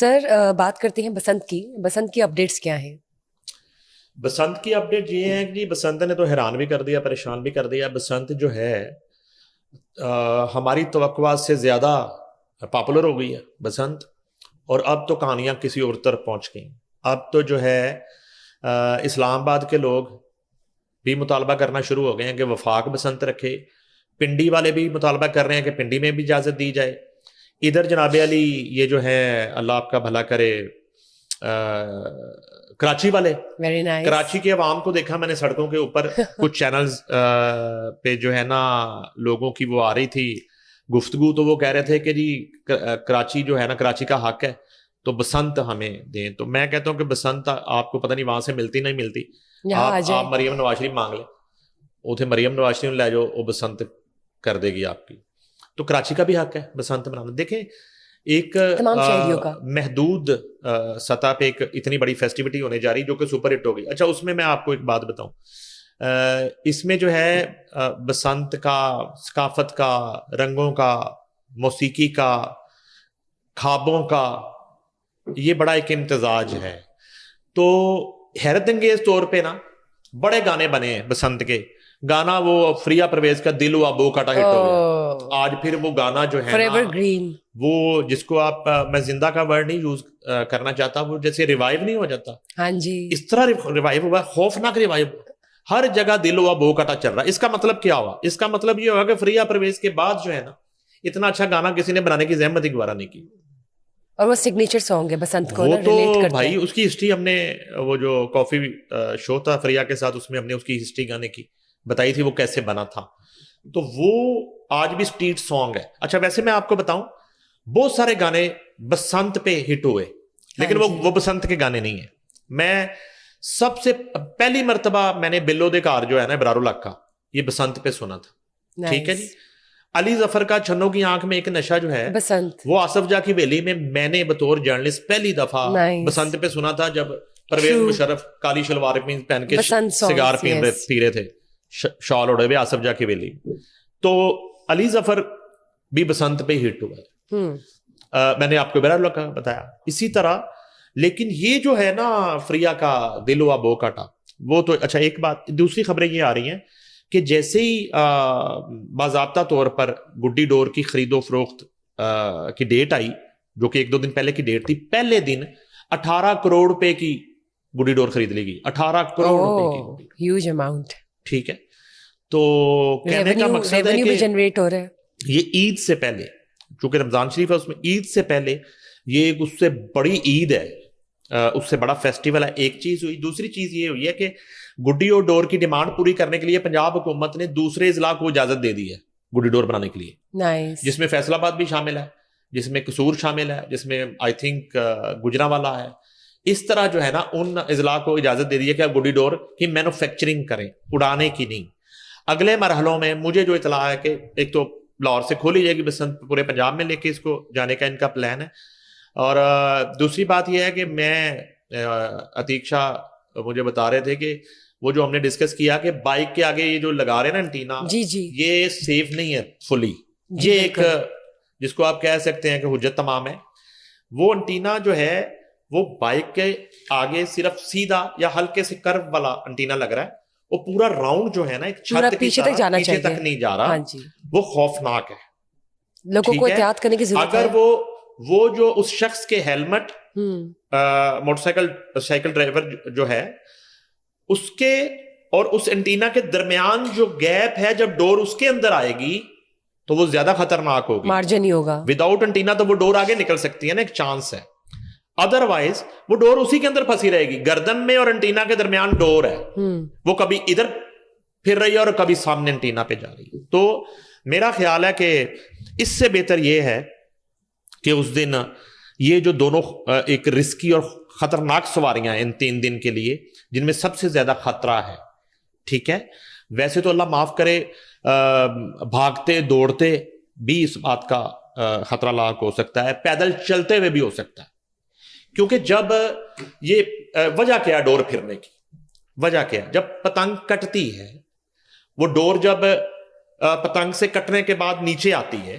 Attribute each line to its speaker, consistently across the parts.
Speaker 1: سر بات کرتے ہیں بسنت کی. بسنت کی اپڈیٹس کیا ہیں؟
Speaker 2: بسنت کی اپڈیٹ یہ ہے کہ جی بسنت نے تو حیران بھی کر دیا، پریشان بھی کر دیا. بسنت جو ہے ہماری توقعات سے زیادہ پاپولر ہو گئی ہے بسنت، اور اب تو کہانیاں کسی اور طرف پہنچ گئیں. اب تو جو ہے اسلام آباد کے لوگ بھی مطالبہ کرنا شروع ہو گئے ہیں کہ وفاق بسنت رکھے. پنڈی والے بھی مطالبہ کر رہے ہیں کہ پنڈی میں بھی اجازت دی جائے. ادھر جناب علی یہ جو ہے اللہ آپ کا بھلا کرے کراچی والے، کراچی کے عوام کو دیکھا میں نے سڑکوں کے اوپر کچھ چینلز پہ جو ہے نا لوگوں کی وہ آ رہی تھی گفتگو، تو وہ کہہ رہے تھے کہ جی کراچی جو ہے نا کراچی کا حق ہے تو بسنت ہمیں دیں. تو میں کہتا ہوں کہ بسنت آپ کو پتہ نہیں وہاں سے ملتی نہیں ملتی، آپ مریم نواز شریف مانگ لیں، اتنے مریم نواز شریف لے جاؤ وہ بسنت کر دے گی آپ کی. تو کراچی کا بھی حق ہے بسنت منانا. دیکھیں ایک محدود سطح پہ ایک اتنی بڑی فیسٹیوٹی ہونے جا رہی جو کہ سپر ہٹ ہو گئی. اچھا اس میں آپ کو ایک بات بتاؤں، اس میں جو ہے بسنت کا، ثقافت کا، رنگوں کا، موسیقی کا، خوابوں کا یہ بڑا ایک امتزاج ہے. تو حیرت انگیز طور پہ نا بڑے گانے بنے ہیں بسنت کے. گانا وہ فریہ پرویز کا دل ہوا بو کاٹا ہٹ ہو گیا. آج پھر وہ گانا جو ہے نا وہ جس کو آپ میں زندہ کا ورڈ نہیں یوز کرنا چاہتا، وہ جیسے ریوائیو نہیں ہو جاتا،
Speaker 1: ہاں جی
Speaker 2: اس طرح ریوائیو ہوا، خوفناک ریوائیو. ہر جگہ دل ہوا بو کاٹا چل رہا ہے. اس کا مطلب کیا ہوا؟ اس کا مطلب یہ ہوا کہ فریہ پرویز کے بعد جو ہے نا اتنا اچھا گانا کسی نے بنانے کی زحمت ہی گوارا نہیں کی.
Speaker 1: اور وہ سگنیچر سانگ ہے بسنت کو،
Speaker 2: وہ تو بھائی اس کی ہسٹری ہم نے وہ جو کافی شو تھا فریہ کے ساتھ اس میں ہم نے اس کی ہسٹری گانے کی بتائی تھی وہ کیسے بنا تھا. تو وہ آج بھی اسٹریٹ سانگ ہے. اچھا ویسے میں آپ کو بتاؤں بہت سارے گانے بسنت پہ ہٹ ہوئے لیکن وہ بسنت کے گانے نہیں ہیں. میں سب سے پہلی مرتبہ میں نے بلو دے کار جو ہے نا ابرار الحق کا یہ بسنت پہ سنا تھا. ٹھیک ہے جی. علی ظفر کا چھنوں کی آنکھ میں ایک نشہ جو ہے
Speaker 1: بسنت،
Speaker 2: وہ آصف جا کی ویلی میں نے بطور جرنلسٹ پہلی دفعہ بسنت پہ سنا تھا جب پرویز مشرف کالی شلوار پہن کے سگار پی رہے تھے، شال اڑے ہوئے آصف جا کی ویلی. تو علی ظفر بھی بسنت پہ ہٹ ہوا ہے. میں نے آپ کو ابرار الحق کا بتایا اسی طرح. لیکن یہ جو ہے نا فریہ کا دل ہوا بو کاٹا وہ تو اچھا. ایک بات دوسری خبریں یہ آ رہی ہیں کہ جیسے ہی باضابطہ طور پر گڈی ڈور کی خرید و فروخت کی ڈیٹ آئی جو کہ 1-2 دن پہلے کی ڈیٹ تھی، پہلے دن 18 کروڑ روپے کی گڈی ڈور خرید لی گئی. 18 کروڑ روپے کی
Speaker 1: ہیوج اماؤنٹ.
Speaker 2: ٹھیک ہے. تو کہنے کا مقصد ہے کہ
Speaker 1: جنریٹ ہو رہا ہے. یہ
Speaker 2: عید سے پہلے چونکہ رمضان شریف ہے اس میں عید سے پہلے یہ اس سے بڑی عید ہے، اس سے بڑا فیسٹیول ہے. ایک چیز ہوئی. دوسری چیز یہ ہوئی ہے کہ گڈی اور ڈور کی ڈیمانڈ پوری کرنے کے لیے پنجاب حکومت نے دوسرے اضلاع کو اجازت دے دی ہے گڈی ڈور بنانے کے لیے، جس میں فیصل آباد بھی شامل ہے، جس میں قصور شامل ہے، جس میں آئی تھنک گجرانوالہ ہے. اس طرح جو ہے نا ان اضلاع کو اجازت دے دی ہے کہ آپ گڈی ڈور کی مینوفیکچرنگ کریں، اڑانے کی نہیں. اگلے مرحلوں میں مجھے جو اطلاع ہے کہ ایک تو لاہور سے کھولی جائے گی بسنت پورے پنجاب میں لے کے اس کو جانے کا ان کا پلان ہے. اور دوسری بات یہ ہے کہ میں عتیق شاہ مجھے بتا رہے تھے کہ وہ جو ہم نے ڈسکس کیا کہ بائک کے آگے یہ جو لگا رہے ہیں نا انٹینا، یہ سیف نہیں ہے فلی. یہ ایک جس کو آپ کہہ سکتے ہیں کہ حجت تمام ہے. وہ انٹینا جو ہے وہ بائک کے آگے صرف سیدھا یا ہلکے سے کرو والا انٹینا لگ رہا ہے، وہ پورا راؤنڈ جو ہے نا ایک چھت
Speaker 1: پیچھے تک جانا
Speaker 2: پیچھے تک نہیں جا رہا. وہ خوفناک ہے.
Speaker 1: لوگوں کو احتیاط کرنے کی ضرورت ہے.
Speaker 2: اگر وہ جو اس شخص کے ہیلمٹ موٹر سائیکل ڈرائیور جو ہے اس کے اور اس انٹینا کے درمیان جو گیپ ہے، جب ڈور اس کے اندر آئے گی تو وہ زیادہ خطرناک ہوگی.
Speaker 1: مارجن ہی ہوگا.
Speaker 2: وداؤٹ انٹینا تو وہ ڈور آگے نکل سکتی ہے نا، ایک چانس ہے. ادروائز وہ ڈور اسی کے اندر پھنسی رہے گی. گردن میں اور انٹینا کے درمیان ڈور ہے، وہ کبھی ادھر پھر رہی ہے اور کبھی سامنے انٹینا پہ جا رہی ہے. تو میرا خیال ہے کہ اس سے بہتر یہ ہے کہ اس دن یہ جو دونوں ایک رسکی اور خطرناک سواریاں ہیں ان 3 دن کے لیے، جن میں سب سے زیادہ خطرہ ہے. ٹھیک ہے. ویسے تو اللہ معاف کرے بھاگتے دوڑتے بھی اس بات کا خطرہ لاحق ہو سکتا ہے، پیدل چلتے ہوئے بھی ہو سکتا ہے. کیونکہ جب یہ وجہ کیا ہے ڈور پھرنے کی؟ وجہ کیا ہے؟ جب پتنگ کٹتی ہے، وہ ڈور جب پتنگ سے کٹنے کے بعد نیچے آتی ہے،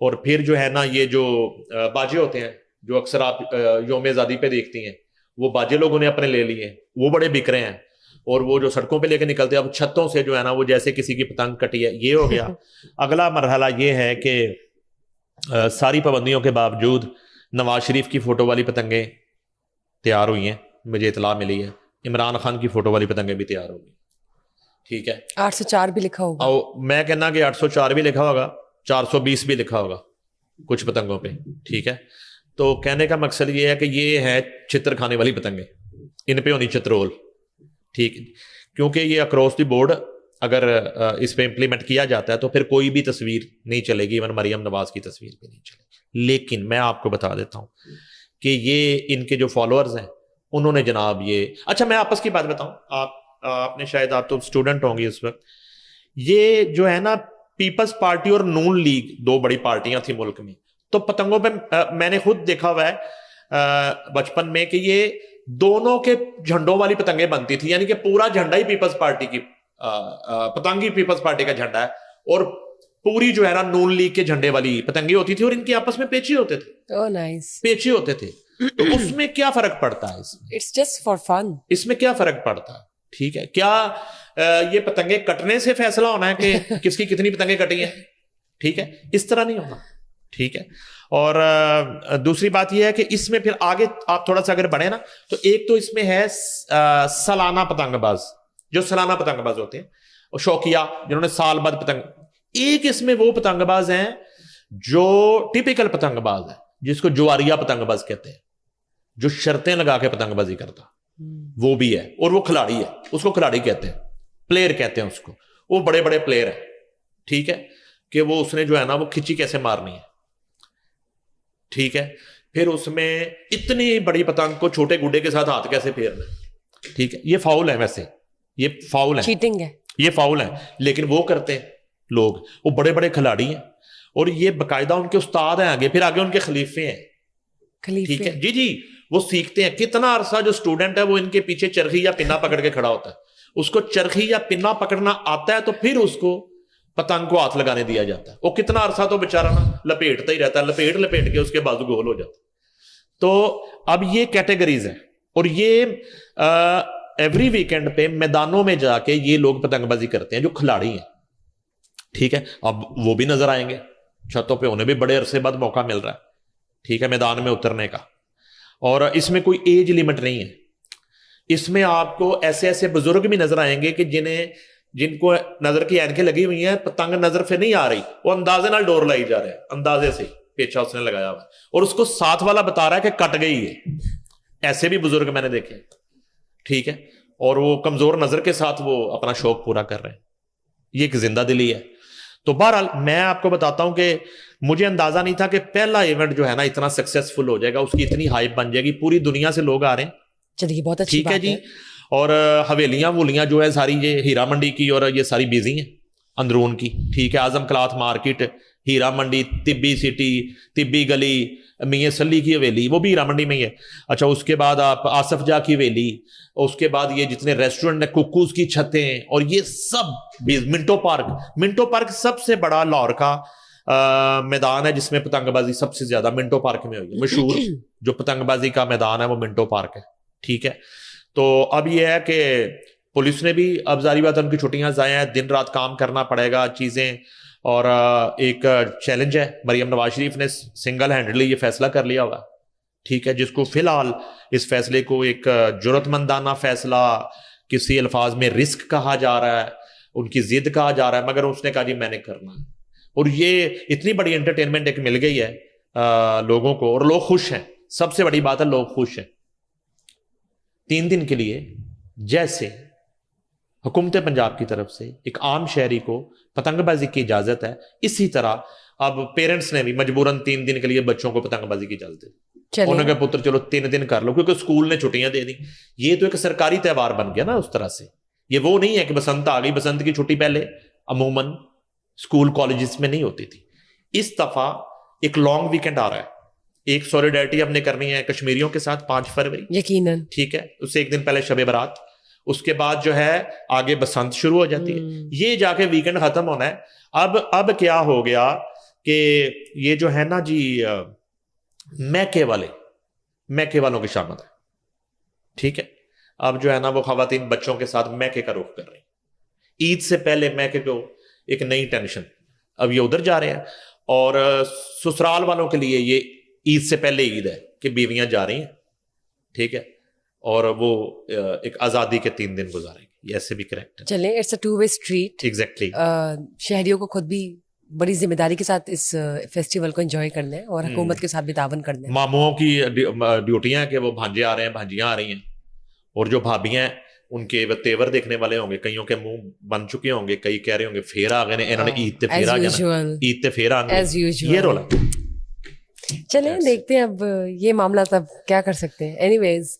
Speaker 2: اور پھر جو ہے نا یہ جو باجے ہوتے ہیں جو اکثر آپ یوم آزادی پہ دیکھتی ہیں, وہ باجے لوگوں نے اپنے لے لیے, وہ بڑے بک رہے ہیں. اور وہ جو سڑکوں پہ لے کے نکلتے ہیں اب چھتوں سے جو ہے نا وہ جیسے کسی کی پتنگ کٹی ہے, یہ ہو گیا. اگلا مرحلہ یہ ہے کہ ساری پابندیوں کے باوجود نواز شریف کی فوٹو والی پتنگیں تیار ہوئی ہیں, مجھے اطلاع ملی ہے. عمران خان کی فوٹو والی پتنگیں بھی تیار ہو گئی. ٹھیک ہے,
Speaker 1: 804 بھی لکھا ہوگا.
Speaker 2: میں کہنا کہ 804 بھی لکھا ہوگا, 420 بھی لکھا ہوگا کچھ پتنگوں پہ. ٹھیک ہے, تو کہنے کا مقصد یہ ہے کہ یہ ہے چتر کھانے والی پتنگیں, ان پہ ہونی چترول. ٹھیک, کیونکہ یہ اکراس دی بورڈ اگر اس پہ امپلیمنٹ کیا جاتا ہے تو پھر کوئی بھی تصویر نہیں چلے گی, ایون مریم نواز کی تصویر بھی نہیں چلے گی. لیکن میں آپ کو بتا دیتا ہوں کہ یہ ان کے جو فالوورز ہیں انہوں نے جناب یہ, اچھا میں آپس کی بات بتاؤں, آپ نے شاید, آپ تو اسٹوڈنٹ ہوں گی اس وقت, یہ جو ہے نا پیپلز پارٹی اور نون لیگ دو بڑی پارٹیاں تھیں ملک میں, تو پتنگوں پہ میں نے خود دیکھا ہوا ہے بچپن میں کہ یہ دونوں کے جھنڈوں والی پتنگیں بنتی تھی, یعنی کہ پورا جھنڈا ہی پیپلز پارٹی کی پتنگ ہی پیپلز پارٹی کا جھنڈا ہے, اور پوری جو ہے نا نون لیگ کے جھنڈے والی پتنگیں ہوتی تھی, اور ان کے آپس میں پیچے ہوتے تھے. پیچے ہوتے تھے, تو اس میں کیا فرق پڑتا ہے؟
Speaker 1: It's just for fun.
Speaker 2: اس میں کیا فرق پڑتا ہے؟ ٹھیک ہے, کیا یہ پتنگیں کٹنے سے فیصلہ ہونا ہے کہ کس کی کتنی پتنگیں کٹی ہیں؟ ٹھیک ہے, اس طرح نہیں ہونا. ٹھیک ہے, اور دوسری بات یہ ہے کہ اس میں پھر آگے آپ تھوڑا سا اگر بڑھیں نا, تو ایک تو اس میں ہے سالانہ پتنگ باز, جو سالانہ پتنگ باز ہوتے ہیں, اور شوقیہ جنہوں نے سال بعد پتنگ. ایک اس میں وہ پتنگ باز ہیں جو ٹیپیکل پتنگ باز ہے, جس کو جواریہ پتنگ باز کہتے ہیں, جو شرطیں لگا کے پتنگ بازی کرتا, وہ بھی ہے, اور وہ کھلاڑی ہے, اس کو کھلاڑی کہتے ہیں, پلیئر کہتے ہیں اس کو, وہ بڑے بڑے پلیئر ہیں. ٹھیک ہے, کہ وہ اس نے جو ہے نا وہ کھچی کیسے مارنی ہے. ٹھیک ہے, پھر اس میں اتنی بڑی پتنگ کو چھوٹے گڈے کے ساتھ ہاتھ کیسے پھیرنا. ٹھیک ہے, یہ فاؤل ہے, ویسے یہ فاؤل ہے,
Speaker 1: چیٹنگ ہے, یہ
Speaker 2: فاؤل ہے, لیکن وہ کرتے ہیں لوگ, وہ بڑے بڑے کھلاڑی ہیں, اور یہ باقاعدہ ان کے استاد ہیں آگے, پھر آگے ان کے خلیفے ہیں. ٹھیک ہے, جی وہ سیکھتے ہیں. کتنا عرصہ جو اسٹوڈنٹ ہے وہ ان کے پیچھے چرخی یا پنا پکڑ کے کھڑا ہوتا ہے, اس کو چرخی یا پنا پکڑنا آتا ہے, تو پھر اس کو پتنگ کو ہاتھ لگانے دیا جاتا ہے. وہ کتنا عرصہ تو بیچارہ نا لپیٹتا ہی رہتا ہے, لپیٹ کے اس کے بازو گول ہو جاتا ہے. تو اب یہ کیٹیگریز ہیں, اور یہ ایوری ویکینڈ پہ میدانوں میں جا کے یہ لوگ پتنگ بازی کرتے ہیں جو کھلاڑی ہیں. ٹھیک ہے, اب وہ بھی نظر آئیں گے چھتوں پہ, انہیں بھی بڑے عرصے بعد موقع مل رہا ہے. ٹھیک ہے, میدان میں اترنے کا, اور اس میں کوئی ایج لیمٹ نہیں ہے. اس میں آپ کو ایسے ایسے بزرگ بھی نظر آئیں گے کہ جن کو نظر کی اینکیں لگی ہوئی ہیں, پتنگ نظر پہ نہیں آ رہی, وہ اندازے نال ڈور لائی جا رہے ہیں, اندازے سے پیچھا اس نے لگایا ہوا, اور اس کو ساتھ والا بتا رہا ہے کہ کٹ گئی ہے. ایسے بھی بزرگ میں نے دیکھے. ٹھیک ہے, اور وہ کمزور نظر کے ساتھ وہ اپنا شوق پورا کر رہے ہیں. یہ ایک زندہ دلی ہے. تو بہرحال میں آپ کو بتاتا ہوں کہ مجھے اندازہ نہیں تھا کہ پہلا ایونٹ جو ہے نا اتنا سکسیسفل ہو جائے گا, اس کی اتنی ہائپ بن جائے گی, پوری دنیا سے لوگ آ رہے ہیں.
Speaker 1: چلیے بہت اچھی
Speaker 2: بات ہے جی. اور حویلیاں وولیاں جو ہے ساری یہ ہیرا منڈی کی, اور یہ ساری بیزی ہیں اندرون کی. ٹھیک ہے, اعظم کلاتھ مارکیٹ, ہیرا منڈی, طبی سٹی, طبی گلی, میاں سلی کی حویلی, وہ بھی ہیرا منڈی میں ہی ہے. اچھا, اس کے بعد آپ آصف جا کی حویلی, اس کے بعد یہ جتنے ریسٹورنٹ ہیں, کوکوز کی چھتیں, اور یہ سب منٹو پارک سب سے بڑا لاہور کا میدان ہے جس میں پتنگ بازی سب سے زیادہ منٹو پارک میں ہوئی ہے. مشہور جو پتنگ بازی کا میدان ہے وہ منٹو پارک ہے. ٹھیک ہے, تو اب یہ ہے کہ پولیس نے بھی, اب ظاہری بات ہے ان کی چھٹیاں ضائع ہیں, دن رات کام کرنا پڑے گا چیزیں, اور ایک چیلنج ہے, مریم نواز شریف نے سنگل ہینڈلی یہ فیصلہ کر لیا ہوگا. ٹھیک ہے, جس کو فی الحال اس فیصلے کو ایک جرأت مندانہ فیصلہ, کسی الفاظ میں رسک کہا جا رہا ہے, ان کی ضد کہا جا رہا ہے, مگر اس نے کہا جی میں نے کرنا ہے. اور یہ اتنی بڑی انٹرٹینمنٹ ایک مل گئی ہے لوگوں کو, اور لوگ خوش ہیں. سب سے بڑی بات ہے لوگ خوش ہیں. 3 دن کے لیے جیسے حکومت پنجاب کی طرف سے ایک عام شہری کو پتنگ بازی کی اجازت ہے, اسی طرح اب پیرنٹس نے بھی مجبوراً 3 دن کے لیے بچوں کو پتنگ بازی کی اجازت دی. انہوں نے کہا پتر چلو 3 دن کر لو, کیونکہ اسکول نے چھٹیاں دے دی. یہ تو ایک سرکاری تہوار بن گیا نا اس طرح سے. یہ وہ نہیں ہے کہ بسنت آ گئی, بسنت کی چھٹی پہلے عموماً اسکول کالجز میں نہیں ہوتی تھی. اس دفعہ ایک لانگ ویکینڈ آ رہا ہے, ایک سولیڈیرٹی ہم نے کرنی ہے کشمیریوں کے ساتھ 5 فروری یقیناً. ٹھیک ہے, اس سے ایک دن پہلے شب برات, اس کے بعد جو ہے آگے بسنت شروع ہو جاتی ہے. یہ جا کے ویکینڈ ختم ہونا ہے. اب کیا ہو گیا کہ یہ جو ہے نا جی میکے والوں کی شامت ہے. ٹھیک ہے, اب جو ہے نا وہ خواتین بچوں کے ساتھ میکے کا رخ کر رہی ہیں. عید سے پہلے میکے کو ایک نئی ٹینشن, اب یہ ادھر جا رہے ہیں. اور سسرال والوں کے لیے یہ عید سے پہلے عید ہے کہ بیویاں جا رہی ہیں. ٹھیک ہے, اور وہ ایک آزادی کے 3 دن گزاریں گے. یہ ایسے بھی کریکٹ ہے.
Speaker 1: چلیں, it's a two way street.
Speaker 2: Exactly.
Speaker 1: شہریوں کو خود بھی بڑی ذمہ داری کے ساتھ اس فیسٹیول کو انجوائے کرنا ہے اور حکومت کے ساتھ بھی تعاون کرنا ہے.
Speaker 2: ماموں کی ڈیوٹیاں ہیں کہ وہ بھانجے آ رہے ہیں, بھانجیاں آ رہی ہیں, اور جو بھابیاں ہیں ان کے تیور دیکھنے والے ہوں گے. کئیوں کے منہ بن چکے ہوں گے, کئی کہہ رہے ہوں گے پھیر آ گئے, انہوں نے عید تے پھیر آ گیا, عید تے پھیر آ گئے, یہ رولا.
Speaker 1: چلیں دیکھتے ہیں اب یہ معاملہ تب کیا کر سکتے ہیں. اینی ویز